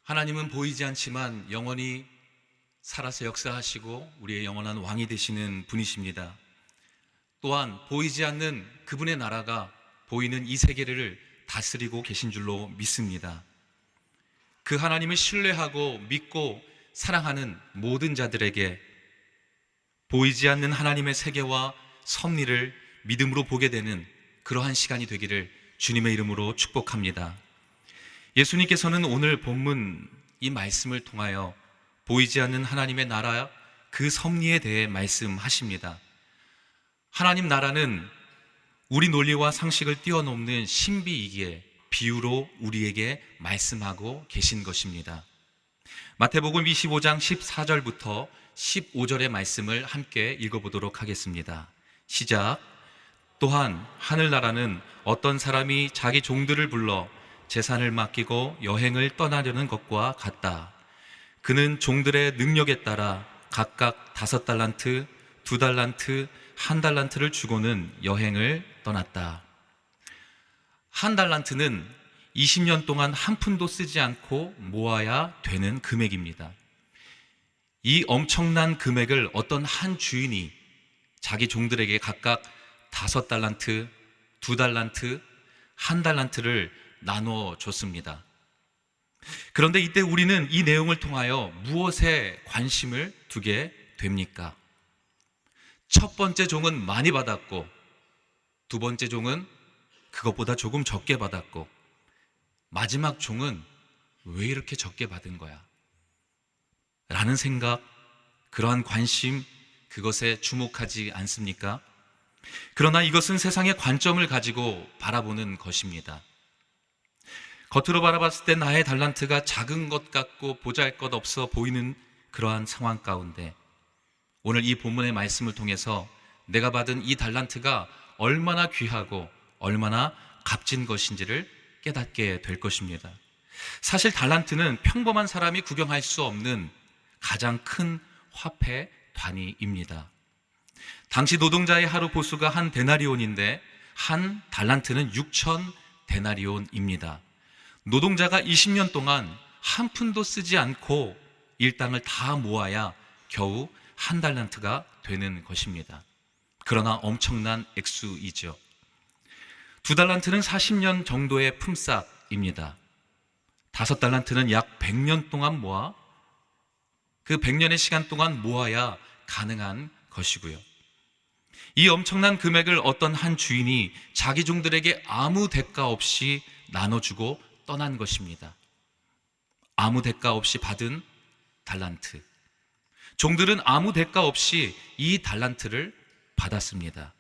하나님은 보이지 않지만 영원히 살아서 역사하시고 우리의 영원한 왕이 되시는 분이십니다. 또한 보이지 않는 그분의 나라가 보이는 이 세계를 다스리고 계신 줄로 믿습니다. 그 하나님을 신뢰하고 믿고 사랑하는 모든 자들에게 보이지 않는 하나님의 세계와 섭리를 믿음으로 보게 되는 그러한 시간이 되기를 주님의 이름으로 축복합니다. 예수님께서는 오늘 본문 이 말씀을 통하여 보이지 않는 하나님의 나라 그 섭리에 대해 말씀하십니다. 하나님 나라는 우리 논리와 상식을 뛰어넘는 신비이기에 비유로 우리에게 말씀하고 계신 것입니다. 마태복음 25장 14절부터 15절의 말씀을 함께 읽어보도록 하겠습니다. 시작. 또한 하늘나라는 어떤 사람이 자기 종들을 불러 재산을 맡기고 여행을 떠나려는 것과 같다. 그는 종들의 능력에 따라 각각 5달란트, 2달란트, 1달란트를 주고는 여행을 떠났다. 1달란트는 20년 동안 한 푼도 쓰지 않고 모아야 되는 금액입니다. 이 엄청난 금액을 어떤 한 주인이 자기 종들에게 각각 5달란트, 2달란트, 1달란트를 나눠 줬습니다. 그런데 이때 우리는 이 내용을 통하여 무엇에 관심을 두게 됩니까? 첫 번째 종은 많이 받았고, 두 번째 종은 그것보다 조금 적게 받았고, 마지막 종은 왜 이렇게 적게 받은 거야? 라는 생각, 그러한 관심, 그것에 주목하지 않습니까? 그러나 이것은 세상의 관점을 가지고 바라보는 것입니다. 겉으로 바라봤을 때 나의 달란트가 작은 것 같고 보잘것없어 보이는 그러한 상황 가운데 오늘 이 본문의 말씀을 통해서 내가 받은 이 달란트가 얼마나 귀하고 얼마나 값진 것인지를 깨닫게 될 것입니다. 사실 달란트는 평범한 사람이 구경할 수 없는 가장 큰 화폐 단위입니다. 당시 노동자의 하루 보수가 한 데나리온인데 한 달란트는 6천 데나리온입니다. 노동자가 20년 동안 한 푼도 쓰지 않고 일당을 다 모아야 겨우 1달란트가 되는 것입니다. 그러나 엄청난 액수이죠. 2달란트는 40년 정도의 품삯입니다. 5달란트는 약 100년 동안 모아 그 100년의 시간 동안 모아야 가능한 것이고요. 이 엄청난 금액을 어떤 한 주인이 자기 종들에게 아무 대가 없이 나눠주고 떠난 것입니다. 아무 대가 없이 받은 달란트. 종들은 아무 대가 없이 이 달란트를 받았습니다.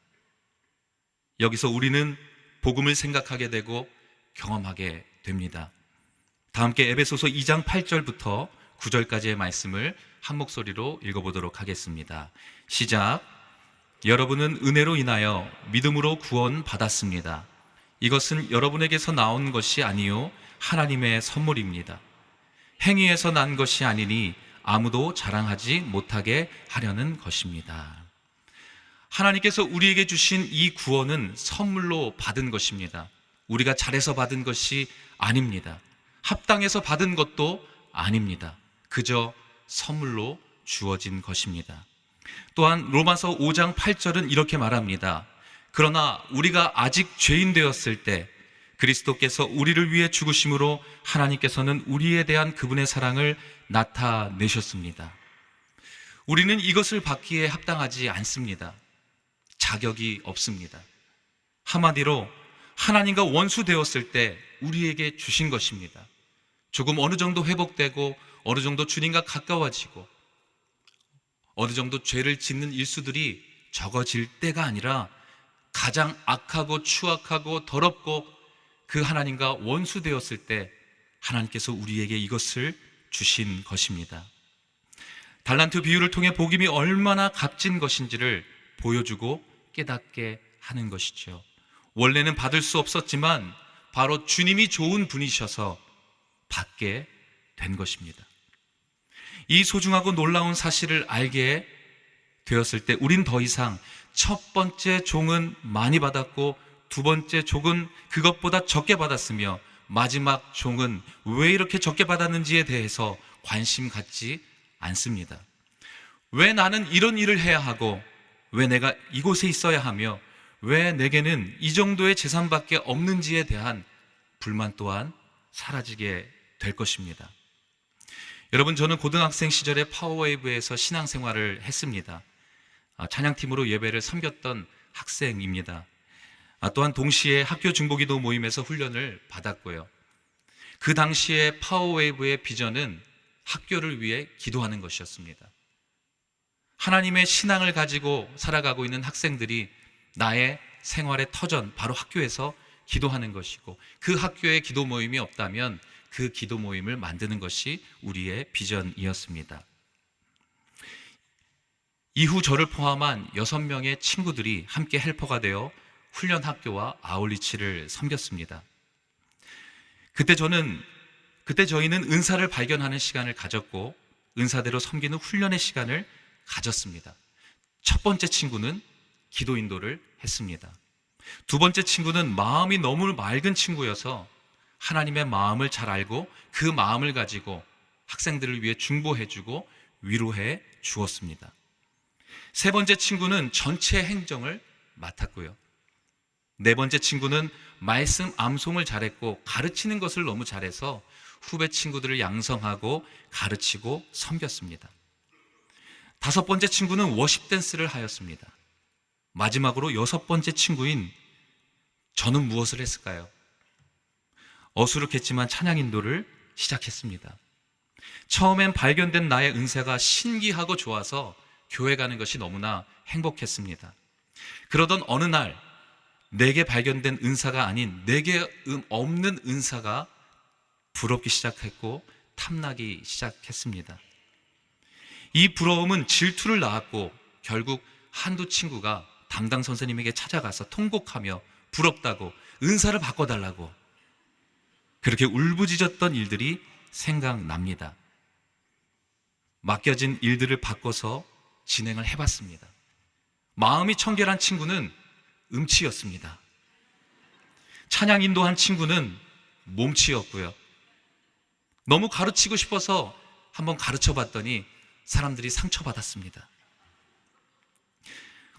여기서 우리는 복음을 생각하게 되고 경험하게 됩니다. 다 함께 에베소서 2장 8절부터 9절까지의 말씀을 한 목소리로 읽어보도록 하겠습니다. 시작. 여러분은 은혜로 인하여 믿음으로 구원 받았습니다. 이것은 여러분에게서 나온 것이 아니요 하나님의 선물입니다. 행위에서 난 것이 아니니 아무도 자랑하지 못하게 하려는 것입니다. 하나님께서 우리에게 주신 이 구원은 선물로 받은 것입니다. 우리가 잘해서 받은 것이 아닙니다. 합당해서 받은 것도 아닙니다. 그저 선물로 주어진 것입니다. 또한 로마서 5장 8절은 이렇게 말합니다. 그러나 우리가 아직 죄인 되었을 때 그리스도께서 우리를 위해 죽으심으로 하나님께서는 우리에 대한 그분의 사랑을 나타내셨습니다. 우리는 이것을 받기에 합당하지 않습니다. 자격이 없습니다. 한마디로 하나님과 원수 되었을 때 우리에게 주신 것입니다. 조금 어느 정도 회복되고 어느 정도 주님과 가까워지고 어느 정도 죄를 짓는 일수들이 적어질 때가 아니라 가장 악하고 추악하고 더럽고 그 하나님과 원수 되었을 때 하나님께서 우리에게 이것을 주신 것입니다. 달란트 비유를 통해 복음이 얼마나 값진 것인지를 보여주고 깨닫게 하는 것이죠. 원래는 받을 수 없었지만 바로 주님이 좋은 분이셔서 받게 된 것입니다. 이 소중하고 놀라운 사실을 알게 되었을 때 우린 더 이상 첫 번째 종은 많이 받았고 두 번째 종은 그것보다 적게 받았으며 마지막 종은 왜 이렇게 적게 받았는지에 대해서 관심 갖지 않습니다. 왜 나는 이런 일을 해야 하고, 왜 내가 이곳에 있어야 하며, 왜 내게는 이 정도의 재산밖에 없는지에 대한 불만 또한 사라지게 될 것입니다. 여러분, 저는 고등학생 시절에 파워웨이브에서 신앙생활을 했습니다. 찬양팀으로 예배를 섬겼던 학생입니다. 또한 동시에 학교 중보기도 모임에서 훈련을 받았고요. 그 당시에 파워웨이브의 비전은 학교를 위해 기도하는 것이었습니다. 하나님의 신앙을 가지고 살아가고 있는 학생들이 나의 생활의 터전, 바로 학교에서 기도하는 것이고, 그 학교에 기도 모임이 없다면 그 기도 모임을 만드는 것이 우리의 비전이었습니다. 이후 저를 포함한 6명의 친구들이 함께 헬퍼가 되어 훈련 학교와 아울리치를 섬겼습니다. 그때 저희는 은사를 발견하는 시간을 가졌고, 은사대로 섬기는 훈련의 시간을 가졌습니다. 첫 번째 친구는 기도 인도를 했습니다. 두 번째 친구는 마음이 너무 맑은 친구여서 하나님의 마음을 잘 알고 그 마음을 가지고 학생들을 위해 중보해주고 위로해 주었습니다. 세 번째 친구는 전체 행정을 맡았고요. 네 번째 친구는 말씀 암송을 잘했고 가르치는 것을 너무 잘해서 후배 친구들을 양성하고 가르치고 섬겼습니다. 다섯 번째 친구는 워십 댄스를 하였습니다. 마지막으로 여섯 번째 친구인 저는 무엇을 했을까요? 어수룩했지만 찬양 인도를 시작했습니다. 처음엔 발견된 나의 은사가 신기하고 좋아서 교회 가는 것이 너무나 행복했습니다. 그러던 어느 날 내게 발견된 은사가 아닌 내게 없는 은사가 부럽기 시작했고 탐나기 시작했습니다. 이 부러움은 질투를 낳았고 결국 한두 친구가 담당 선생님에게 찾아가서 통곡하며 부럽다고 은사를 바꿔달라고 그렇게 울부짖었던 일들이 생각납니다. 맡겨진 일들을 바꿔서 진행을 해봤습니다. 마음이 청결한 친구는 음치였습니다. 찬양 인도한 친구는 몸치였고요. 너무 가르치고 싶어서 한번 가르쳐 봤더니 사람들이 상처받았습니다.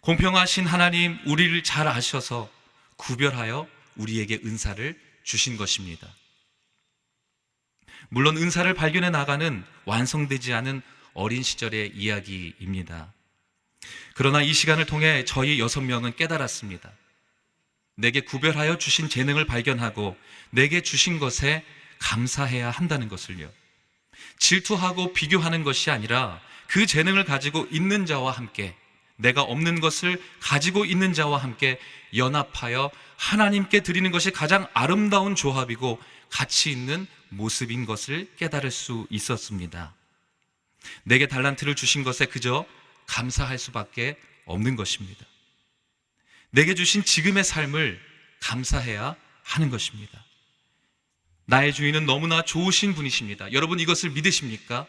공평하신 하나님, 우리를 잘 아셔서 구별하여 우리에게 은사를 주신 것입니다. 물론 은사를 발견해 나가는 완성되지 않은 어린 시절의 이야기입니다. 그러나 이 시간을 통해 저희 6명은 깨달았습니다. 내게 구별하여 주신 재능을 발견하고 내게 주신 것에 감사해야 한다는 것을요. 질투하고 비교하는 것이 아니라 그 재능을 가지고 있는 자와 함께, 내가 없는 것을 가지고 있는 자와 함께 연합하여 하나님께 드리는 것이 가장 아름다운 조합이고 가치 있는 모습인 것을 깨달을 수 있었습니다. 내게 달란트를 주신 것에 그저 감사할 수밖에 없는 것입니다. 내게 주신 지금의 삶을 감사해야 하는 것입니다. 나의 주인은 너무나 좋으신 분이십니다. 여러분 이것을 믿으십니까?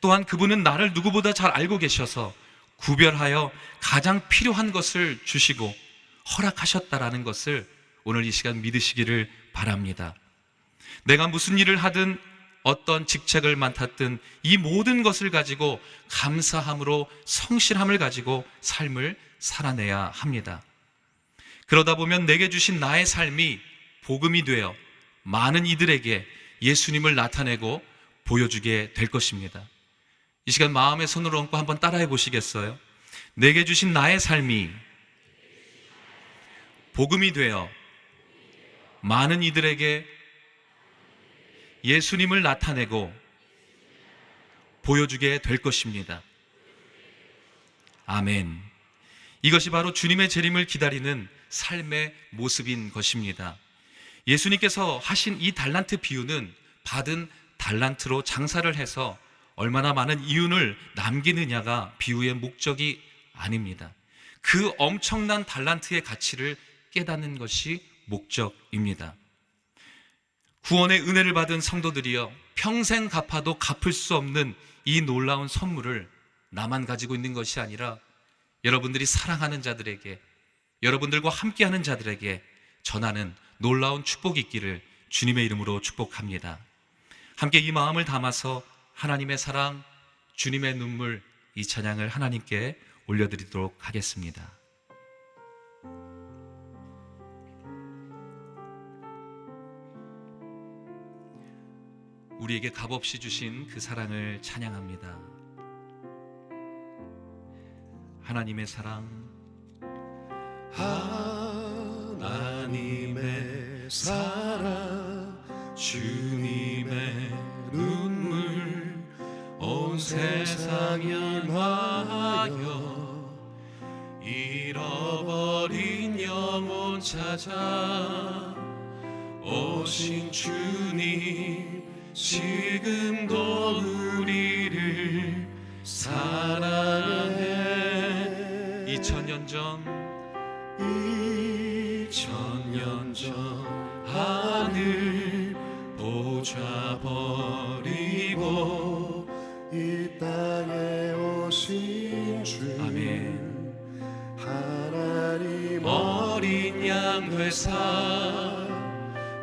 또한 그분은 나를 누구보다 잘 알고 계셔서 구별하여 가장 필요한 것을 주시고 허락하셨다라는 것을 오늘 이 시간 믿으시기를 바랍니다. 내가 무슨 일을 하든 어떤 직책을 맡았든 이 모든 것을 가지고 감사함으로 성실함을 가지고 삶을 살아내야 합니다. 그러다 보면 내게 주신 나의 삶이 복음이 되어 많은 이들에게 예수님을 나타내고 보여주게 될 것입니다. 이 시간 마음의 손을 얹고 한번 따라해 보시겠어요? 내게 주신 나의 삶이 복음이 되어 많은 이들에게 예수님을 나타내고 보여주게 될 것입니다. 아멘. 이것이 바로 주님의 재림을 기다리는 삶의 모습인 것입니다. 예수님께서 하신 이 달란트 비유는 받은 달란트로 장사를 해서 얼마나 많은 이윤을 남기느냐가 비유의 목적이 아닙니다. 그 엄청난 달란트의 가치를 깨닫는 것이 목적입니다. 구원의 은혜를 받은 성도들이여, 평생 갚아도 갚을 수 없는 이 놀라운 선물을 나만 가지고 있는 것이 아니라 여러분들이 사랑하는 자들에게, 여러분들과 함께하는 자들에게 전하는 놀라운 축복이 있기를 주님의 이름으로 축복합니다. 함께 이 마음을 담아서 하나님의 사랑, 주님의 눈물, 이 찬양을 하나님께 올려드리도록 하겠습니다. 우리에게 값없이 주신 그 사랑을 찬양합니다. 하나님의 사랑, 하나님의 사랑, 주님의 눈물, 온 세상을 위하여 잃어버린 영혼 찾아 오신 주님, 지금도 우리를 사랑해. 2000년 전 하늘 보좌 버리고 이 땅에 오신 주, 아멘. 하나님 어린 양 되사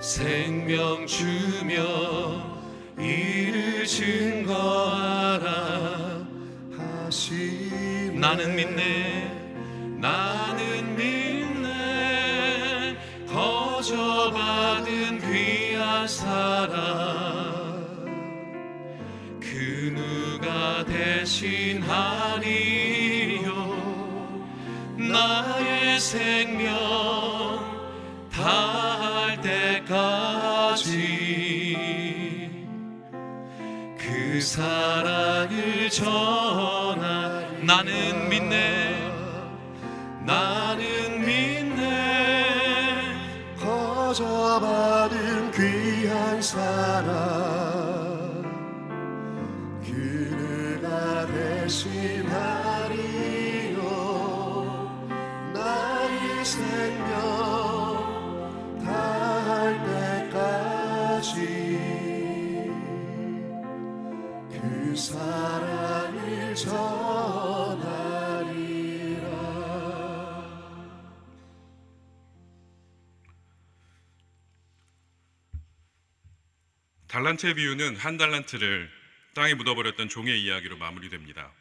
생명 주며 이를 증거하라 하시네. 나는 믿네, 나는 믿네, 거저받은 귀한 사랑, 그 누가 대신하리요. 나의 생명 다할 때까지 그 사랑을 전하. 나는 믿네, 나는 믿네, 거저받은 귀한 사랑, 그 누가 대신하리요. 나의 생명 다할 때까지 그 사랑을 전하리라. 달란트의 비유는 한 달란트를 땅에 묻어버렸던 종의 이야기로 마무리됩니다.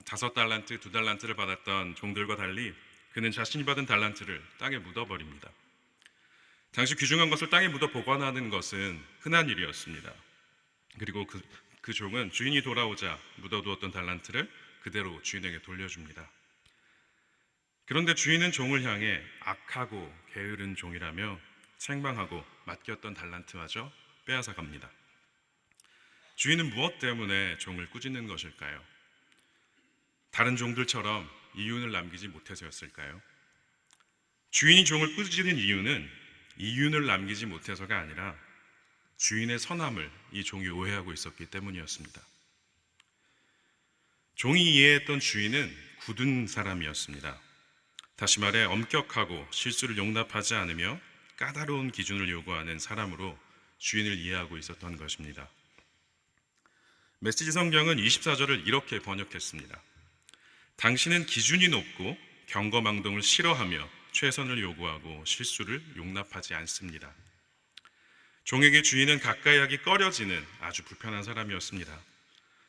5달란트, 2달란트를 받았던 종들과 달리 그는 자신이 받은 달란트를 땅에 묻어버립니다. 당시 귀중한 것을 땅에 묻어 보관하는 것은 흔한 일이었습니다. 그리고 그 종은 주인이 돌아오자 묻어두었던 달란트를 그대로 주인에게 돌려줍니다. 그런데 주인은 종을 향해 악하고 게으른 종이라며 책망하고 맡겼던 달란트마저 빼앗아 갑니다. 주인은 무엇 때문에 종을 꾸짖는 것일까요? 다른 종들처럼 이윤을 남기지 못해서였을까요? 주인이 종을 꾸짖는 이유는 이윤을 남기지 못해서가 아니라 주인의 선함을 이 종이 오해하고 있었기 때문이었습니다. 종이 이해했던 주인은 굳은 사람이었습니다. 다시 말해 엄격하고 실수를 용납하지 않으며 까다로운 기준을 요구하는 사람으로 주인을 이해하고 있었던 것입니다. 메시지 성경은 24절을 이렇게 번역했습니다. 당신은 기준이 높고 경거망동을 싫어하며 최선을 요구하고 실수를 용납하지 않습니다. 종에게 주인은 가까이 하기 꺼려지는 아주 불편한 사람이었습니다.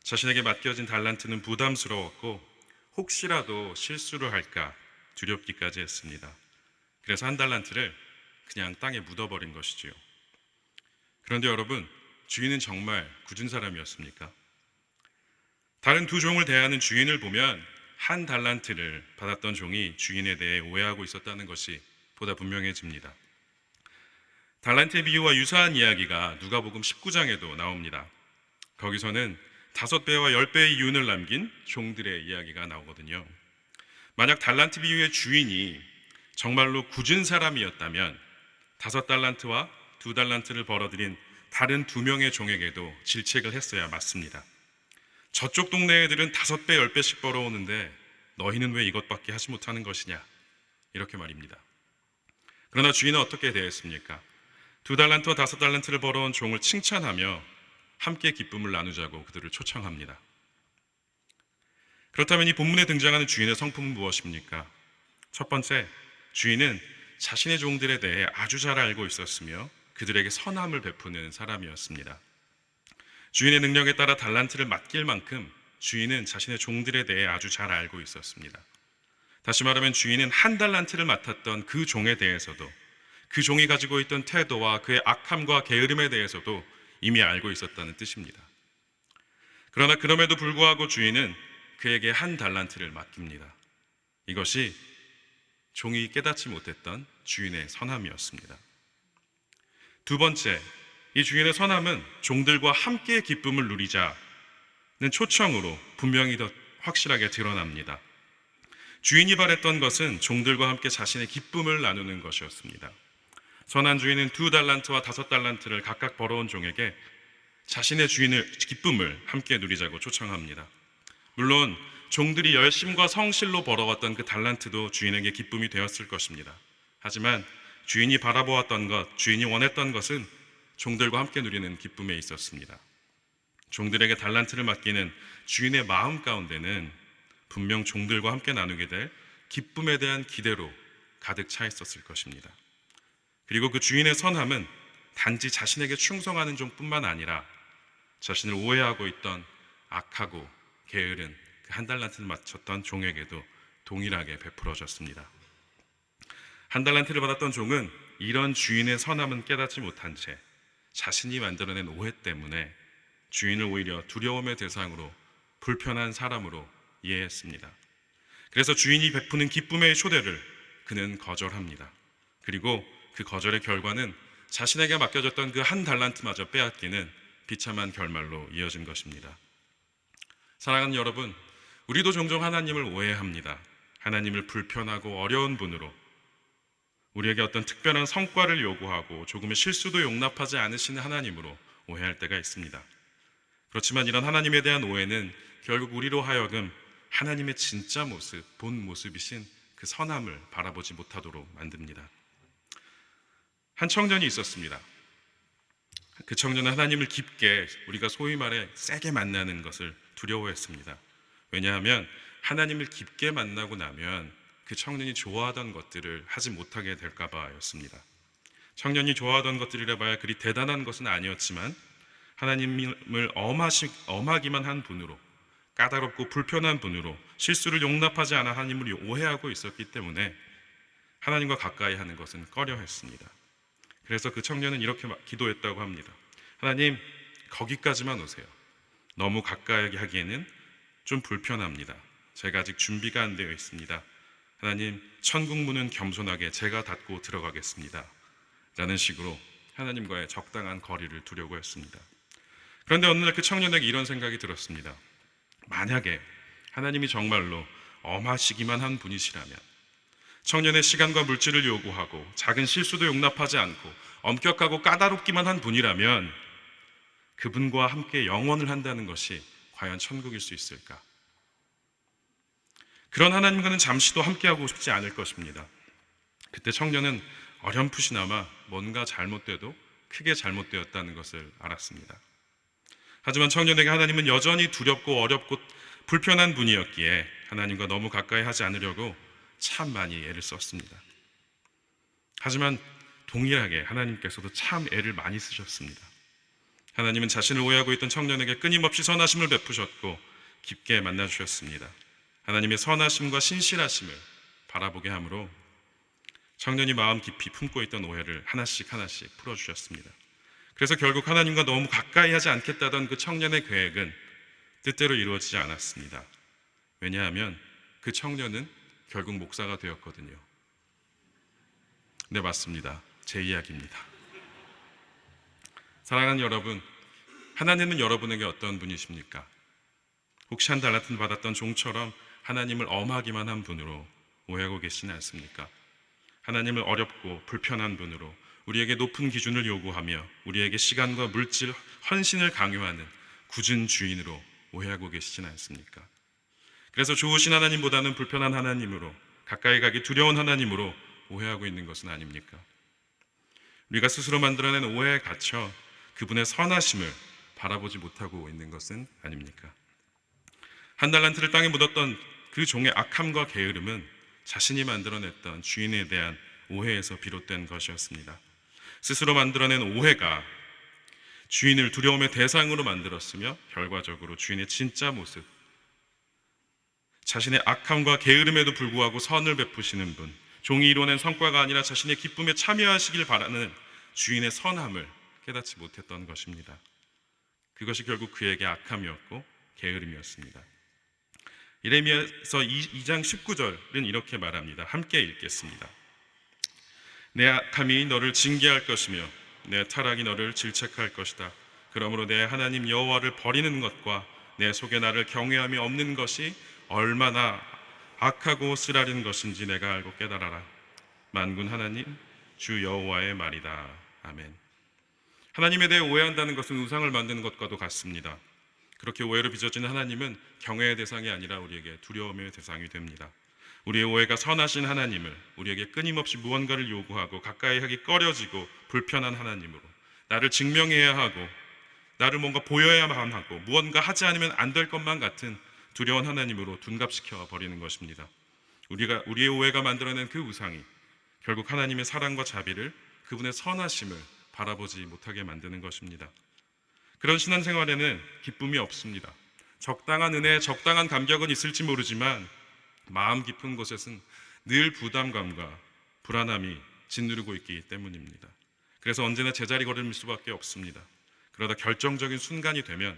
자신에게 맡겨진 달란트는 부담스러웠고 혹시라도 실수를 할까 두렵기까지 했습니다. 그래서 한 달란트를 그냥 땅에 묻어버린 것이지요. 그런데 여러분, 주인은 정말 굳은 사람이었습니까? 다른 두 종을 대하는 주인을 보면 한 달란트를 받았던 종이 주인에 대해 오해하고 있었다는 것이 보다 분명해집니다. 달란트의 비유와 유사한 이야기가 누가복음 19장에도 나옵니다. 거기서는 5배와 10배의 이윤을 남긴 종들의 이야기가 나오거든요. 만약 달란트 비유의 주인이 정말로 굳은 사람이었다면 5달란트와 2달란트를 벌어들인 다른 2명의 종에게도 질책을 했어야 맞습니다. 저쪽 동네 애들은 5배, 10배씩 벌어오는데 너희는 왜 이것밖에 하지 못하는 것이냐, 이렇게 말입니다. 그러나 주인은 어떻게 대했습니까? 2달란트와 5달란트를 벌어온 종을 칭찬하며 함께 기쁨을 나누자고 그들을 초청합니다. 그렇다면 이 본문에 등장하는 주인의 성품은 무엇입니까? 첫 번째, 주인은 자신의 종들에 대해 아주 잘 알고 있었으며 그들에게 선함을 베푸는 사람이었습니다. 주인의 능력에 따라 달란트를 맡길 만큼 주인은 자신의 종들에 대해 아주 잘 알고 있었습니다. 다시 말하면 주인은 한 달란트를 맡았던 그 종에 대해서도, 그 종이 가지고 있던 태도와 그의 악함과 게으름에 대해서도 이미 알고 있었다는 뜻입니다. 그러나 그럼에도 불구하고 주인은 그에게 한 달란트를 맡깁니다. 이것이 종이 깨닫지 못했던 주인의 선함이었습니다. 두 번째, 이 주인의 선함은 종들과 함께 기쁨을 누리자는 초청으로 분명히 더 확실하게 드러납니다. 주인이 바랬던 것은 종들과 함께 자신의 기쁨을 나누는 것이었습니다. 선한 주인은 2달란트와 5달란트를 각각 벌어온 종에게 자신의 주인의 기쁨을 함께 누리자고 초청합니다. 물론 종들이 열심과 성실로 벌어왔던 그 달란트도 주인에게 기쁨이 되었을 것입니다. 하지만 주인이 바라보았던 것, 주인이 원했던 것은 종들과 함께 누리는 기쁨에 있었습니다. 종들에게 달란트를 맡기는 주인의 마음 가운데는 분명 종들과 함께 나누게 될 기쁨에 대한 기대로 가득 차 있었을 것입니다. 그리고 그 주인의 선함은 단지 자신에게 충성하는 종뿐만 아니라 자신을 오해하고 있던 악하고 게으른 그 한 달란트를 맡았던 종에게도 동일하게 베풀어졌습니다. 한 달란트를 받았던 종은 이런 주인의 선함은 깨닫지 못한 채 자신이 만들어낸 오해 때문에 주인을 오히려 두려움의 대상으로, 불편한 사람으로 이해했습니다. 그래서 주인이 베푸는 기쁨의 초대를 그는 거절합니다. 그리고 그 거절의 결과는 자신에게 맡겨졌던 그 한 달란트마저 빼앗기는 비참한 결말로 이어진 것입니다. 사랑하는 여러분, 우리도 종종 하나님을 오해합니다. 하나님을 불편하고 어려운 분으로, 우리에게 어떤 특별한 성과를 요구하고 조금의 실수도 용납하지 않으시는 하나님으로 오해할 때가 있습니다. 그렇지만 이런 하나님에 대한 오해는 결국 우리로 하여금 하나님의 진짜 모습, 본 모습이신 그 선함을 바라보지 못하도록 만듭니다. 한 청년이 있었습니다. 그 청년은 하나님을 깊게, 우리가 소위 말해 세게 만나는 것을 두려워했습니다. 왜냐하면 하나님을 깊게 만나고 나면 그 청년이 좋아하던 것들을 하지 못하게 될까 봐였습니다. 청년이 좋아하던 것들이라 봐야 그리 대단한 것은 아니었지만 하나님을 엄하기만 한 분으로, 까다롭고 불편한 분으로, 실수를 용납하지 않아 하나님을 오해하고 있었기 때문에 하나님과 가까이 하는 것은 꺼려했습니다. 그래서 그 청년은 이렇게 기도했다고 합니다. 하나님, 거기까지만 오세요. 너무 가까이 하기에는 좀 불편합니다. 제가 아직 준비가 안 되어 있습니다. 하나님, 천국 문은 겸손하게 제가 닫고 들어가겠습니다. 라는 식으로 하나님과의 적당한 거리를 두려고 했습니다. 그런데 어느 날 그 청년에게 이런 생각이 들었습니다. 만약에 하나님이 정말로 엄하시기만 한 분이시라면, 청년의 시간과 물질을 요구하고 작은 실수도 용납하지 않고 엄격하고 까다롭기만 한 분이라면 그분과 함께 영원을 한다는 것이 과연 천국일 수 있을까? 그런 하나님과는 잠시도 함께하고 싶지 않을 것입니다. 그때 청년은 어렴풋이나마 뭔가 잘못돼도 크게 잘못되었다는 것을 알았습니다. 하지만 청년에게 하나님은 여전히 두렵고 어렵고 불편한 분이었기에 하나님과 너무 가까이 하지 않으려고 참 많이 애를 썼습니다. 하지만 동일하게 하나님께서도 참 애를 많이 쓰셨습니다. 하나님은 자신을 오해하고 있던 청년에게 끊임없이 선하심을 베푸셨고 깊게 만나주셨습니다. 하나님의 선하심과 신실하심을 바라보게 함으로 청년이 마음 깊이 품고 있던 오해를 하나씩 하나씩 풀어주셨습니다. 그래서 결국 하나님과 너무 가까이 하지 않겠다던 그 청년의 계획은 뜻대로 이루어지지 않았습니다. 왜냐하면 그 청년은 결국 목사가 되었거든요. 네, 맞습니다. 제 이야기입니다. 사랑하는 여러분, 하나님은 여러분에게 어떤 분이십니까? 혹시 한 달란트 받았던 종처럼 하나님을 엄하기만 한 분으로 오해하고 계시지 않습니까? 하나님을 어렵고 불편한 분으로, 우리에게 높은 기준을 요구하며 우리에게 시간과 물질, 헌신을 강요하는 굳은 주인으로 오해하고 계시지는 않습니까? 그래서 좋으신 하나님보다는 불편한 하나님으로, 가까이 가기 두려운 하나님으로 오해하고 있는 것은 아닙니까? 우리가 스스로 만들어낸 오해에 갇혀 그분의 선하심을 바라보지 못하고 있는 것은 아닙니까? 한 달란트를 땅에 묻었던 그 종의 악함과 게으름은 자신이 만들어냈던 주인에 대한 오해에서 비롯된 것이었습니다. 스스로 만들어낸 오해가 주인을 두려움의 대상으로 만들었으며 결과적으로 주인의 진짜 모습, 자신의 악함과 게으름에도 불구하고 선을 베푸시는 분, 종이 이뤄낸 성과가 아니라 자신의 기쁨에 참여하시길 바라는 주인의 선함을 깨닫지 못했던 것입니다. 그것이 결국 그에게 악함이었고 게으름이었습니다. 예레미야서 2장 19절은 이렇게 말합니다. 함께 읽겠습니다. 내 악함이 너를 징계할 것이며 내 타락이 너를 질책할 것이다. 그러므로 내 하나님 여호와를 버리는 것과 내 속에 나를 경외함이 없는 것이 얼마나 악하고 쓰라린 것인지 내가 알고 깨달아라. 만군 하나님 주 여호와의 말이다. 아멘. 하나님에 대해 오해한다는 것은 우상을 만드는 것과도 같습니다. 그렇게 오해로 빚어진 하나님은 경외의 대상이 아니라 우리에게 두려움의 대상이 됩니다. 우리의 오해가 선하신 하나님을 우리에게 끊임없이 무언가를 요구하고 가까이 하기 꺼려지고 불편한 하나님으로, 나를 증명해야 하고 나를 뭔가 보여야만 하고 무언가 하지 않으면 안 될 것만 같은 두려운 하나님으로 둔갑시켜 버리는 것입니다. 우리의 오해가 만들어낸 그 우상이 결국 하나님의 사랑과 자비를, 그분의 선하심을 바라보지 못하게 만드는 것입니다. 그런 신앙생활에는 기쁨이 없습니다. 적당한 은혜, 적당한 감격은 있을지 모르지만 마음 깊은 곳에서는 늘 부담감과 불안함이 짓누르고 있기 때문입니다. 그래서 언제나 제자리 걸음일 수밖에 없습니다. 그러다 결정적인 순간이 되면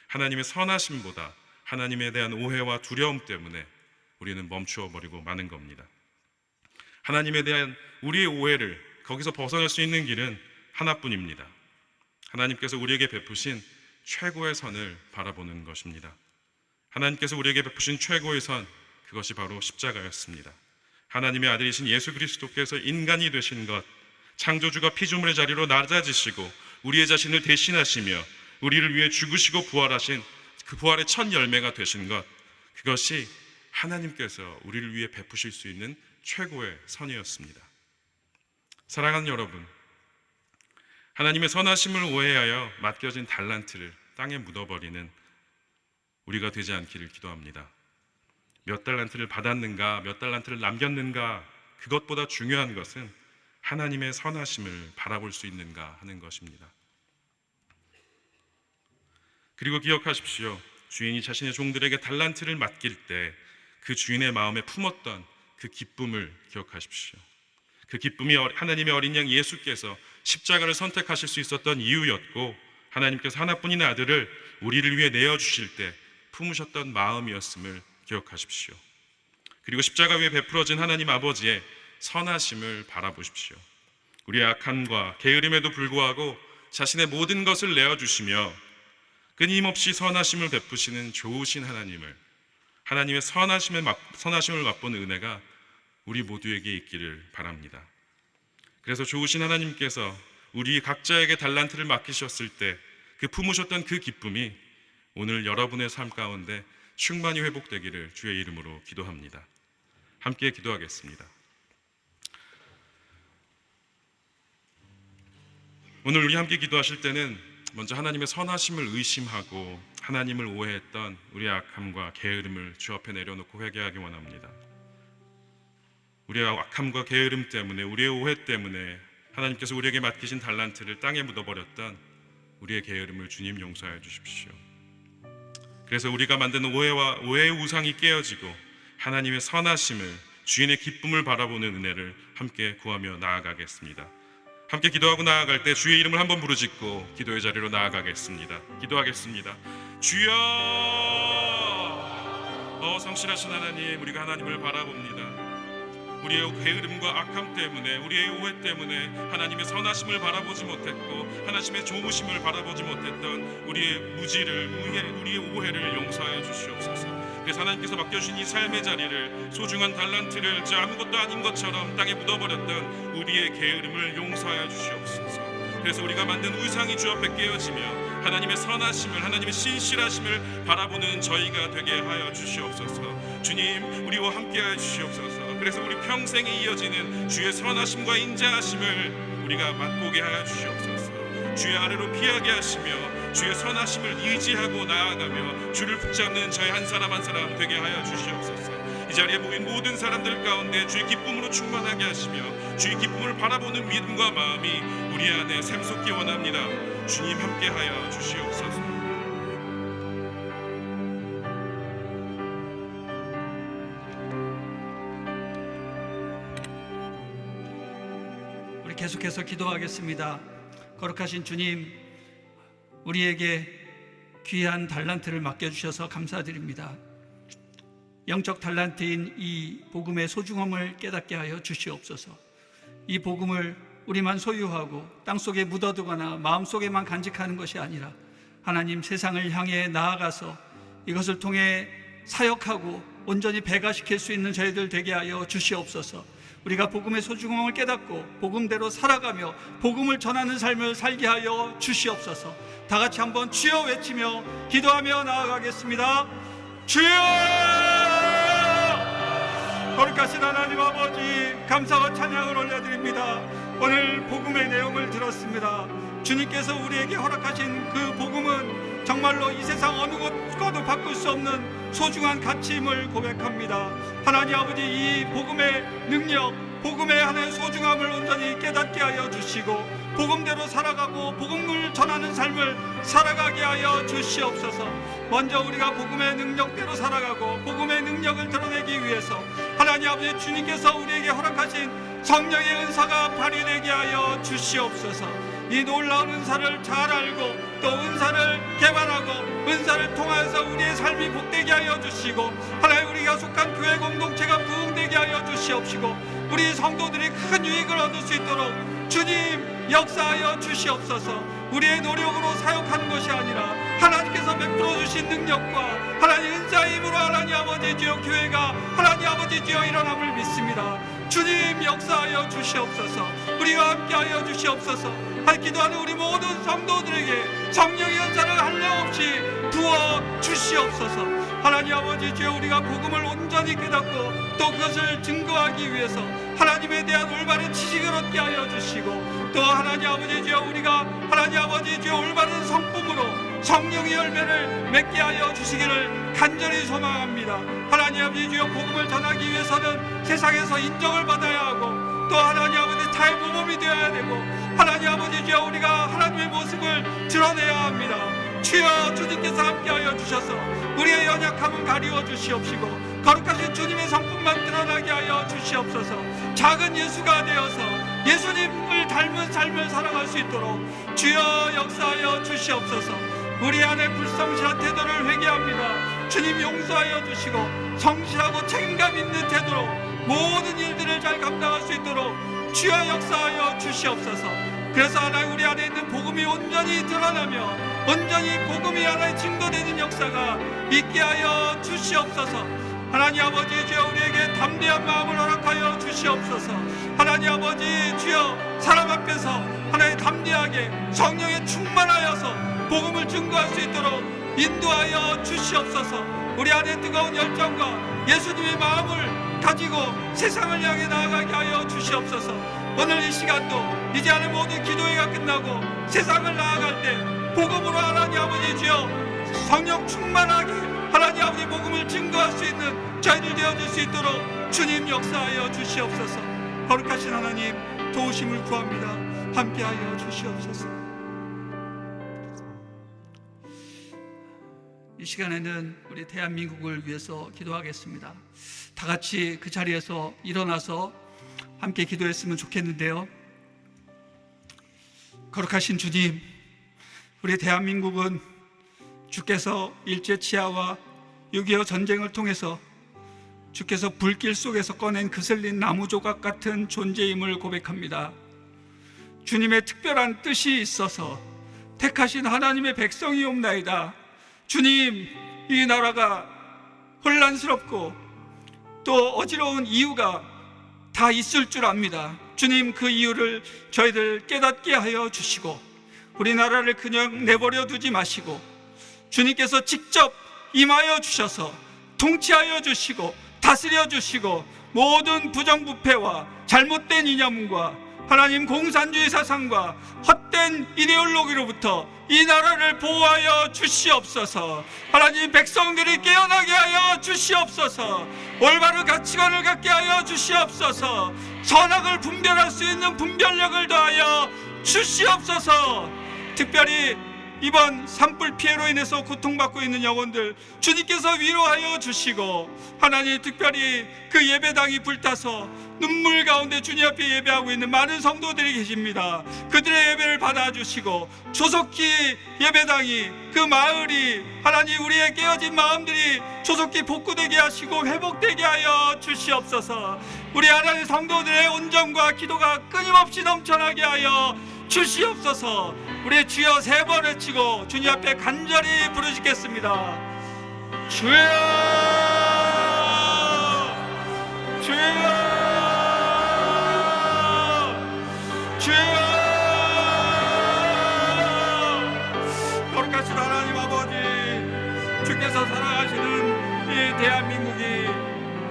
하나님의 선하심보다 하나님에 대한 오해와 두려움 때문에 우리는 멈추어 버리고 마는 겁니다. 하나님에 대한 우리의 오해를 거기서 벗어날 수 있는 길은 하나뿐입니다. 하나님께서 우리에게 베푸신 최고의 선을 바라보는 것입니다. 하나님께서 우리에게 베푸신 최고의 선, 그것이 바로 십자가였습니다. 하나님의 아들이신 예수 그리스도께서 인간이 되신 것, 창조주가 피조물의 자리로 낮아지시고 우리의 자신을 대신하시며 우리를 위해 죽으시고 부활하신 그 부활의 첫 열매가 되신 것, 그것이 하나님께서 우리를 위해 베푸실 수 있는 최고의 선이었습니다. 사랑하는 여러분, 하나님의 선하심을 오해하여 맡겨진 달란트를 땅에 묻어버리는 우리가 되지 않기를 기도합니다. 몇 달란트를 받았는가, 몇 달란트를 남겼는가, 그것보다 중요한 것은 하나님의 선하심을 바라볼 수 있는가 하는 것입니다. 그리고 기억하십시오. 주인이 자신의 종들에게 달란트를 맡길 때 그 주인의 마음에 품었던 그 기쁨을 기억하십시오. 그 기쁨이 하나님의 어린 양 예수께서 십자가를 선택하실 수 있었던 이유였고, 하나님께서 하나뿐인 아들을 우리를 위해 내어주실 때 품으셨던 마음이었음을 기억하십시오. 그리고 십자가 위에 베풀어진 하나님 아버지의 선하심을 바라보십시오. 우리의 악함과 게으름에도 불구하고 자신의 모든 것을 내어주시며 끊임없이 선하심을 베푸시는 좋으신 하나님을, 하나님의 선하심을 맛보는 은혜가 우리 모두에게 있기를 바랍니다. 그래서 좋으신 하나님께서 우리 각자에게 달란트를 맡기셨을 때 그 품으셨던 그 기쁨이 오늘 여러분의 삶 가운데 충만히 회복되기를 주의 이름으로 기도합니다. 함께 기도하겠습니다. 오늘 우리 함께 기도하실 때는 먼저 하나님의 선하심을 의심하고 하나님을 오해했던 우리의 악함과 게으름을 주 앞에 내려놓고 회개하기 원합니다. 우리의 악함과 게으름 때문에, 우리의 오해 때문에 하나님께서 우리에게 맡기신 달란트를 땅에 묻어버렸던 우리의 게으름을 주님 용서해 주십시오. 그래서 우리가 만든 오해의 우상이 깨어지고 하나님의 선하심을, 주인의 기쁨을 바라보는 은혜를 함께 구하며 나아가겠습니다. 함께 기도하고 나아갈 때 주의 이름을 한번 부르짖고 기도의 자리로 나아가겠습니다. 기도하겠습니다. 주여! 성실하신 하나님, 우리가 하나님을 바라봅니다. 우리의 게으름과 악함 때문에, 우리의 오해 때문에 하나님의 선하심을 바라보지 못했고 하나님의 좋으심을 바라보지 못했던 우리의 무지를, 우리의 오해를 용서하여 주시옵소서. 그래서 하나님께서 맡겨주신 이 삶의 자리를, 소중한 달란트를 아무것도 아닌 것처럼 땅에 묻어버렸던 우리의 게으름을 용서하여 주시옵소서. 그래서 우리가 만든 우상이 주 앞에 깨어지며 하나님의 선하심을, 하나님의 신실하심을 바라보는 저희가 되게 하여 주시옵소서. 주님, 우리와 함께 하여 주시옵소서. 그래서 우리 평생에 이어지는 주의 선하심과 인자하심을 우리가 맛보게 하여 주시옵소서. 주의 아래로 피하게 하시며 주의 선하심을 의지하고 나아가며 주를 붙잡는 저희 한 사람 한 사람 되게 하여 주시옵소서. 이 자리에 모인 모든 사람들 가운데 주의 기쁨으로 충만하게 하시며 주의 기쁨을 바라보는 믿음과 마음이 우리 안에 샘솟기 원합니다. 주님 함께하여 주시옵소서. 우리 계속해서 기도하겠습니다. 거룩하신 주님, 우리에게 귀한 달란트를 맡겨주셔서 감사드립니다. 영적 달란트인 이 복음의 소중함을 깨닫게 하여 주시옵소서. 이 복음을 우리만 소유하고 땅속에 묻어두거나 마음속에만 간직하는 것이 아니라 하나님, 세상을 향해 나아가서 이것을 통해 사역하고 온전히 배가시킬 수 있는 저희들 되게 하여 주시옵소서. 우리가 복음의 소중함을 깨닫고 복음대로 살아가며 복음을 전하는 삶을 살게 하여 주시옵소서. 다 같이 한번 주여 외치며 기도하며 나아가겠습니다. 주여! 거룩하신 하나님 아버지, 감사와 찬양을 올려드립니다. 오늘 복음의 내용을 들었습니다. 주님께서 우리에게 허락하신 그 복음은 정말로 이 세상 어느 것과도 바꿀 수 없는 소중한 가치임을 고백합니다. 하나님 아버지, 이 복음의 능력, 복음의 하나의 소중함을 온전히 깨닫게 하여 주시고 복음대로 살아가고 복음을 전하는 삶을 살아가게 하여 주시옵소서. 먼저 우리가 복음의 능력대로 살아가고 복음의 능력을 드러내기 위해서 하나님 아버지, 주님께서 우리에게 허락하신 성령의 은사가 발휘되게 하여 주시옵소서. 이 놀라운 은사를 잘 알고 또 은사를 개발하고 은사를 통하여서 우리의 삶이 복되게 하여 주시고 하나님, 우리가 속한 교회 공동체가 부흥되게 하여 주시옵시고 우리 성도들이 큰 유익을 얻을 수 있도록 주님 역사하여 주시옵소서. 우리의 노력으로 사역하는 것이 아니라 하나님께서 베풀어 주신 능력과 하나님 은사의 힘으로 하나님 아버지 주여 교회가 하나님 아버지 주여 일어남을 믿습니다. 주님 역사하여 주시옵소서. 우리와 함께하여 주시옵소서. 기도하는 우리 모든 성도들에게 성령의 은사를 한량없이 부어 주시옵소서. 하나님 아버지 주여, 우리가 복음을 온전히 깨닫고 또 그것을 증거하기 위해서 하나님에 대한 올바른 지식을 얻게 하여 주시고 또 하나님 아버지 주여, 우리가 하나님 아버지 주여 올바른 성품으로 성령의 열매를 맺게 하여 주시기를 간절히 소망합니다. 하나님 아버지 주여, 복음을 전하기 위해서는 세상에서 인정을 받아야 하고 또 하나님 아버지 타의 모범이 되어야 되고 하나님 아버지 주여, 우리가 하나님의 모습을 드러내야 합니다. 주여, 주님께서 함께하여 주셔서 우리의 연약함을 가리워 주시옵시고 거룩하신 주님의 성품만 드러나게 하여 주시옵소서. 작은 예수가 되어서 예수님을 닮은 삶을 살아갈 수 있도록 주여 역사하여 주시옵소서. 우리 안에 불성실한 태도를 회개합니다. 주님 용서하여 주시고 성실하고 책임감 있는 태도로 모든 일들을 잘 감당할 수 있도록 주여 역사하여 주시옵소서. 그래서 하나님, 우리 안에 있는 복음이 온전히 드러나며 온전히 복음이 하나의 증거되는 역사가 있게 하여 주시옵소서. 하나님 아버지 주여, 우리에게 담대한 마음을 허락하여 주시옵소서. 하나님 아버지 주여, 사람 앞에서 하나님 담대하게 성령에 충만하여서 복음을 증거할 수 있도록 인도하여 주시옵소서. 우리 안에 뜨거운 열정과 예수님의 마음을 가지고 세상을 향해 나아가게 하여 주시옵소서. 오늘 이 시간도 이제 안에 모든 기도회가 끝나고 세상을 나아갈 때 복음으로 하나님 아버지 주여 성령 충만하게 하나님 아버지 복음을 증거할 수 있는 저희들 되어줄 수 있도록 주님 역사하여 주시옵소서. 거룩하신 하나님, 도우심을 구합니다. 함께하여 주시옵소서. 이 시간에는 우리 대한민국을 위해서 기도하겠습니다. 다 같이 그 자리에서 일어나서 함께 기도했으면 좋겠는데요. 거룩하신 주님, 우리 대한민국은 주께서 일제치하와 6.25 전쟁을 통해서 주께서 불길 속에서 꺼낸 그슬린 나무 조각 같은 존재임을 고백합니다. 주님의 특별한 뜻이 있어서 택하신 하나님의 백성이옵나이다. 주님, 이 나라가 혼란스럽고 또 어지러운 이유가 다 있을 줄 압니다. 주님, 그 이유를 저희들 깨닫게 하여 주시고 우리나라를 그냥 내버려 두지 마시고 주님께서 직접 임하여 주셔서 통치하여 주시고 다스려 주시고 모든 부정부패와 잘못된 이념과 하나님 공산주의 사상과 헛된 이데올로기로부터 이 나라를 보호하여 주시옵소서. 하나님 백성들이 깨어나게 하여 주시옵소서. 올바른 가치관을 갖게 하여 주시옵소서. 선악을 분별할 수 있는 분별력을 더하여 주시옵소서. 특별히 이번 산불 피해로 인해서 고통받고 있는 영혼들 주님께서 위로하여 주시고, 하나님 특별히 그 예배당이 불타서 눈물 가운데 주님 앞에 예배하고 있는 많은 성도들이 계십니다. 그들의 예배를 받아주시고, 조속히 예배당이, 그 마을이, 하나님 우리의 깨어진 마음들이 조속히 복구되게 하시고 회복되게 하여 주시옵소서. 우리 하나님 성도들의 온정과 기도가 끊임없이 넘쳐나게 하여 주시옵소서. 우리 주여 3번 외치고 주님 앞에 간절히 부르짖겠습니다. 주여, 주여, 주여. 거룩하신 하나님 아버지, 주께서 살아가시는 이 대한민국이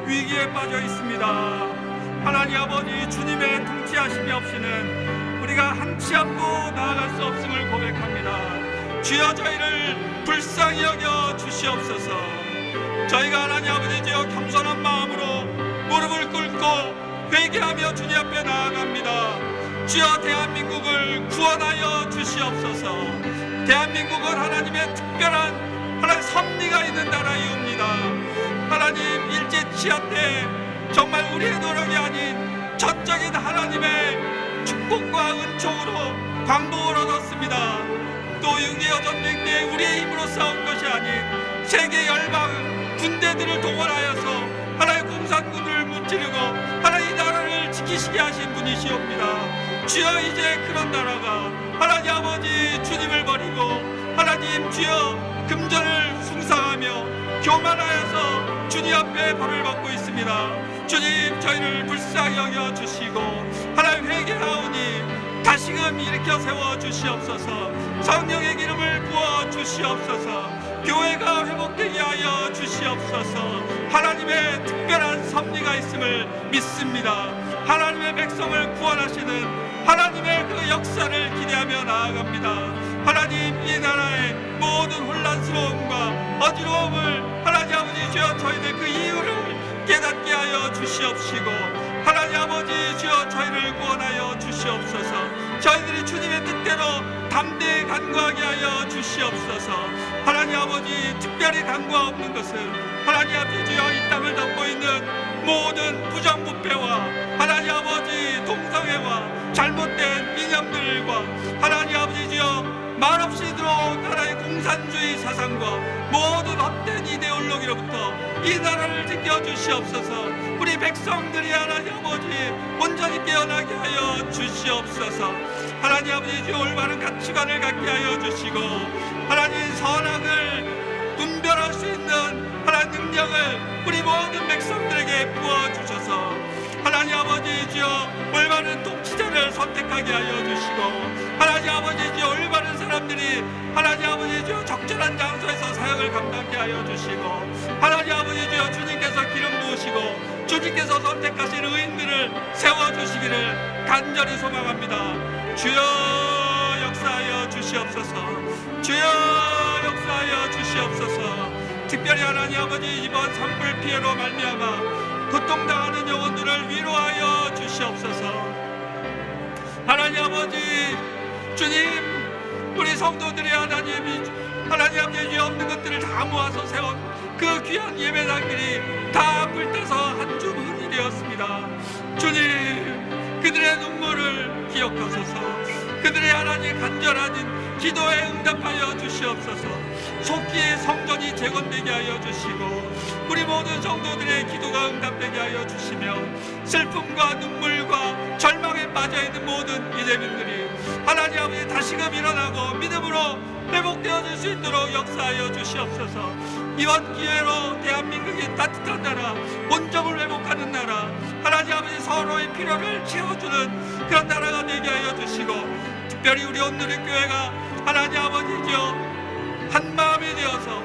위기에 빠져 있습니다. 하나님 아버지, 주님의 통치하심이 없이는 우리가 한 치 앞도 나아갈 수 없음을 고백합니다. 주여 저희를 불쌍히 여겨 주시옵소서. 저희가 하나님 아버지 주여 겸손한 마음으로 무릎을 꿇고 회개하며 주님 앞에 나아갑니다. 주여 대한민국을 구원하여 주시옵소서. 대한민국은 하나님의 특별한 하나님 섭리가 있는 나라이옵니다. 하나님 일제 치하 때 정말 우리의 노력이 아닌 전적인 하나님의 축복과 은총으로 광복을 얻었습니다. 또 6.25 전쟁 때 우리의 힘으로 싸운 것이 아닌 세계 열방 군대들을 동원하여서 하나의 공산군을 무찌르고 하나의 나라를 지키시게 하신 분이시옵니다. 주여 이제 그런 나라가 하나님 아버지 주님을 버리고 하나님 주여 금전을 숭상하며 교만하여서 주님 앞에 벌을 받고 있습니다. 주님 저희를 불쌍히 여겨 주시고 하나님 회개하오니 다시금 일으켜 세워 주시옵소서. 성령의 기름을 부어 주시옵소서. 교회가 회복되게 하여 주시옵소서. 하나님의 특별한 섭리가 있음을 믿습니다. 하나님의 백성을 구원하시는 하나님의 그 역사를 기대하며 나아갑니다. 하나님 이 나라의 모든 혼란스러움과 어지러움을 하나님 아버지 주여 저희들 그 이유를 깨닫게 하여 주시옵시고, 하나님 아버지 주여 저희를 구원하여 주시옵소서. 저희들이 주님의 뜻대로 담대히 간구하게 하여 주시옵소서. 하나님 아버지 특별히 간구가 없는 것은 하나님 아버지 주여 이 땅을 덮고 있는 모든 부정부패와 하나님 아버지 동성애와 잘못된 이념들과 하나님 아버지 주여 말없이 들어온 나라의 공산주의 사상과 모든 헛된 이데올로기로부터 이 나라를 지켜주시옵소서. 우리 백성들이 하나님 아버지 온전히 깨어나게 하여 주시옵소서. 하나님 아버지 주여 올바른 가치관을 갖게 하여 주시고 하나님 선악을 분별할 수 있는 하나님 능력을 우리 모든 백성들에게 부어주셔서 하나님 아버지 주여 올바른 통치자를 선택하게 하여 주시고 하나님 아버지 주여 올바른 사람들이 하나님 아버지 주여 적절한 장소에서 사역을 감당케 하여 주시고 하나님 아버지 주여 주님께서 기름 부으시고 주님께서 선택하신 의인들을 세워주시기를 간절히 소망합니다. 주여 역사하여 주시옵소서. 주여 역사하여 주시옵소서. 특별히 하나님 아버지 이번 산불 피해로 말미암아 고통당하는 영혼들을 위로하여 주시옵소서. 하나님 아버지 주님 우리 성도들이 하나님 아버지 없는 것들을 다 모아서 세운 그 귀한 예배당들이 다 불타서 한 줌 흙이 되었습니다. 주님 그들의 눈물을 기억하소서. 그들의 하나님 간절한 기도에 응답하여 주시옵소서. 속히 성전이 재건되게 하여 주시고 우리 모든 성도들의 기도가 응답되게 하여 주시며 슬픔과 눈물과 절망에 빠져있는 모든 이재민들이 하나님 아버지 다시금 일어나고 믿음으로 회복되어질 수 있도록 역사하여 주시옵소서. 이번 기회로 대한민국이 따뜻한 나라, 온정을 회복하는 나라, 하나님 아버지 서로의 필요를 채워주는 그런 나라가 되게 하여 주시고 특별히 우리 온누리 교회가 하나님 아버지죠 한 마음이 되어서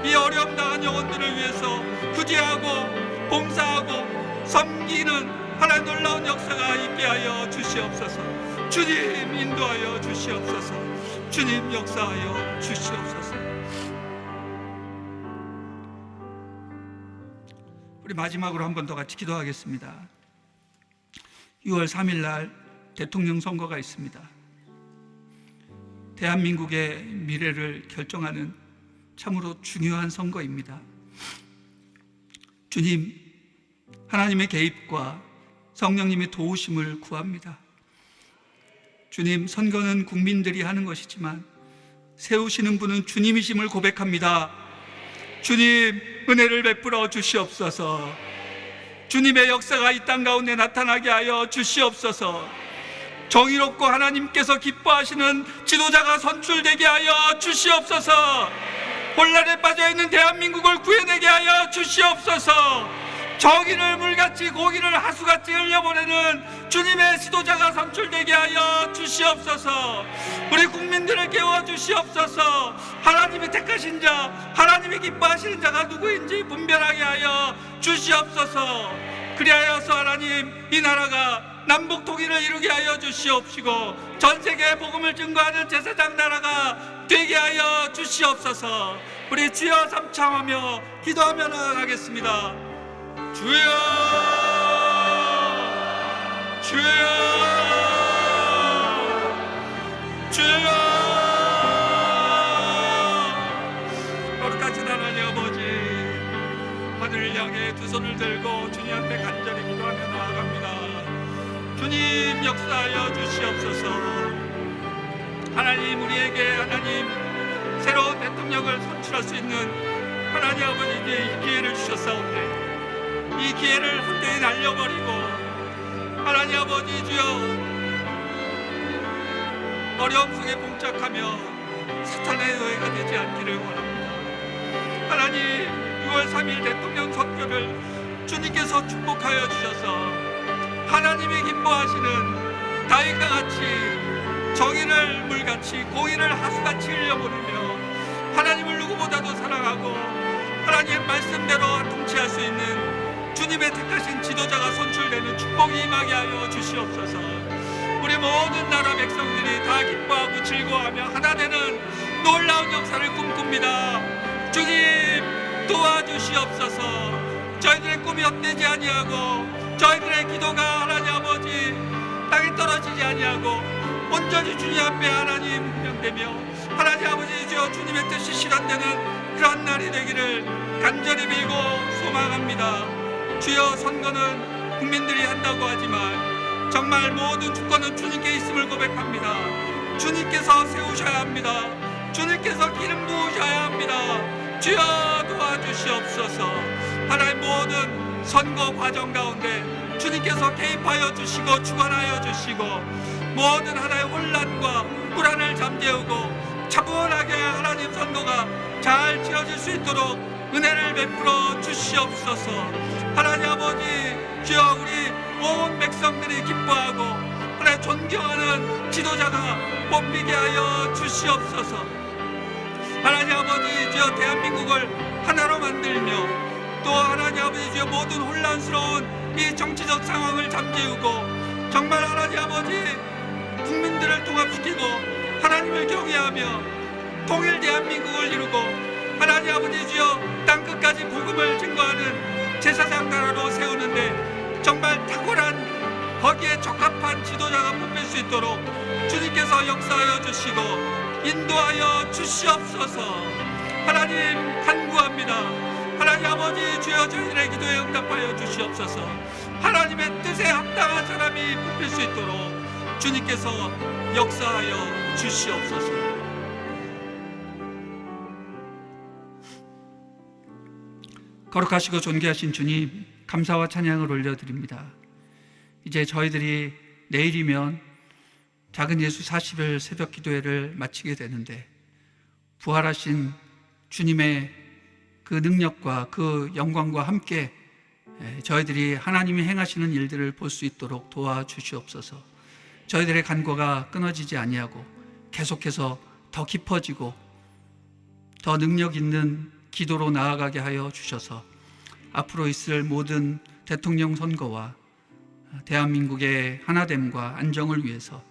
이 어려움 당한 영혼들을 위해서 구제하고 봉사하고 섬기는 하나님 놀라운 역사가 있게 하여 주시옵소서. 주님 인도하여 주시옵소서. 주님 역사하여 주시옵소서. 우리 마지막으로 한 번 더 같이 기도하겠습니다. 6월 3일 날 대통령 선거가 있습니다. 대한민국의 미래를 결정하는 참으로 중요한 선거입니다. 주님, 하나님의 개입과 성령님의 도우심을 구합니다. 주님, 선거는 국민들이 하는 것이지만 세우시는 분은 주님이심을 고백합니다. 주님, 은혜를 베풀어 주시옵소서. 주님의 역사가 이 땅 가운데 나타나게 하여 주시옵소서. 정의롭고 하나님께서 기뻐하시는 지도자가 선출되게 하여 주시옵소서. 혼란에 빠져있는 대한민국을 구해내게 하여 주시옵소서. 정의를 물같이 고기를 하수같이 흘려보내는 주님의 지도자가 선출되게 하여 주시옵소서. 우리 국민들을 깨워 주시옵소서. 하나님이 택하신 자, 하나님이 기뻐하시는 자가 누구인지 분별하게 하여 주시옵소서. 그리하여서 하나님, 이 나라가 남북 통일을 이루게 하여 주시옵시고 전 세계에 복음을 증거하는 제사장 나라가 되게 하여 주시옵소서. 우리 주여 삼창하며 기도하며 나아가겠습니다. 주여, 주여, 주여. 거룩하신 하나님 아버지, 하늘을 향해 두 손을 들고 주님 앞에 간절히 기도하며 나아갑니다. 주님 역사하여 주시옵소서. 하나님, 우리에게 하나님 새로운 대통령을 선출할 수 있는 하나님 아버지께 이 기회를 주셨사오니 이 기회를 헛되이 날려버리고 하나님 아버지 주여 어려움 속에 봉착하며 사탄의 노예가 되지 않기를 원합니다. 하나님, 6월 3일 대통령 선거를 주님께서 축복하여 주셔서 하나님이 기뻐하시는 다윗과 같이 정의를 물같이 공의를 하수같이 흘려보내며 하나님을 누구보다도 사랑하고 하나님의 말씀대로 통치할 수 있는 주님의 택하신 지도자가 선출되는 축복이 임하게 하여 주시옵소서. 우리 모든 나라 백성들이 다 기뻐하고 즐거워하며 하나 되는 놀라운 역사를 꿈꿉니다. 주님 도와주시옵소서. 저희들의 꿈이 헛되지 아니하고 저희들의 기도가 하나님 아버지 땅에 떨어지지 아니하고 온전히 주님 앞에 하나님 분명되며 하나님 아버지 주여 주님의 뜻이 실현되는 그런 날이 되기를 간절히 빌고 소망합니다. 주여, 선거는 국민들이 한다고 하지만 정말 모든 주권은 주님께 있음을 고백합니다. 주님께서 세우셔야 합니다. 주님께서 기름 부으셔야 합니다. 주여 도와주시옵소서. 하나님, 모든 선거 과정 가운데 주님께서 개입하여 주시고 주관하여 주시고 모든 하나의 혼란과 불안을 잠재우고 차분하게 하나님 선거가 잘 치러질 수 있도록 은혜를 베풀어 주시옵소서. 하나님 아버지 주여, 우리 온 백성들이 기뻐하고 하나님 존경하는 지도자가 뽑히게 하여 주시옵소서. 하나님 아버지 주여, 대한민국을 하나로 만들며 또 하나님 아버지 주여 모든 혼란스러운 이 정치적 상황을 잠재우고 정말 하나님 아버지 국민들을 통합시키고 하나님을 경외하며 통일 대한민국을 이루고 하나님 아버지 주여 땅끝까지 복음을 증거하는 제사장 나라로 세우는데 정말 탁월한 거기에 적합한 지도자가 뽑힐 수 있도록 주님께서 역사하여 주시고 인도하여 주시옵소서. 하나님 간구합니다. 하나님 아버지 주여 저희들의 기도에 응답하여 주시옵소서. 하나님의 뜻에 합당한 사람이 뽑힐 수 있도록 주님께서 역사하여 주시옵소서. 거룩하시고 존귀하신 주님, 감사와 찬양을 올려드립니다. 이제 저희들이 내일이면 작은 예수 40일 새벽 기도회를 마치게 되는데 부활하신 주님의 그 능력과 그 영광과 함께 저희들이 하나님이 행하시는 일들을 볼 수 있도록 도와주시옵소서. 저희들의 간구가 끊어지지 아니하고 계속해서 더 깊어지고 더 능력 있는 기도로 나아가게 하여 주셔서 앞으로 있을 모든 대통령 선거와 대한민국의 하나됨과 안정을 위해서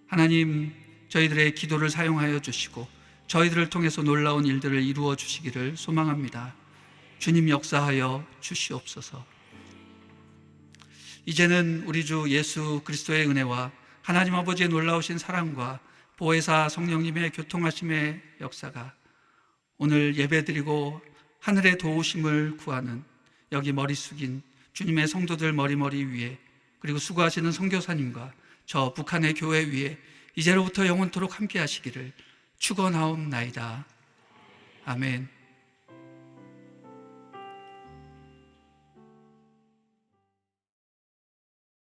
하나님 저희들의 기도를 사용하여 주시고 저희들을 통해서 놀라운 일들을 이루어 주시기를 소망합니다. 주님 역사하여 주시옵소서. 이제는 우리 주 예수 그리스도의 은혜와 하나님 아버지의 놀라우신 사랑과 보혜사 성령님의 교통하심의 역사가 오늘 예배드리고 하늘의 도우심을 구하는 여기 머리 숙인 주님의 성도들 머리 위에, 그리고 수고하시는 선교사님과 저 북한의 교회 위에 이제로부터 영원토록 함께 하시기를 축원하옵나이다. 아멘.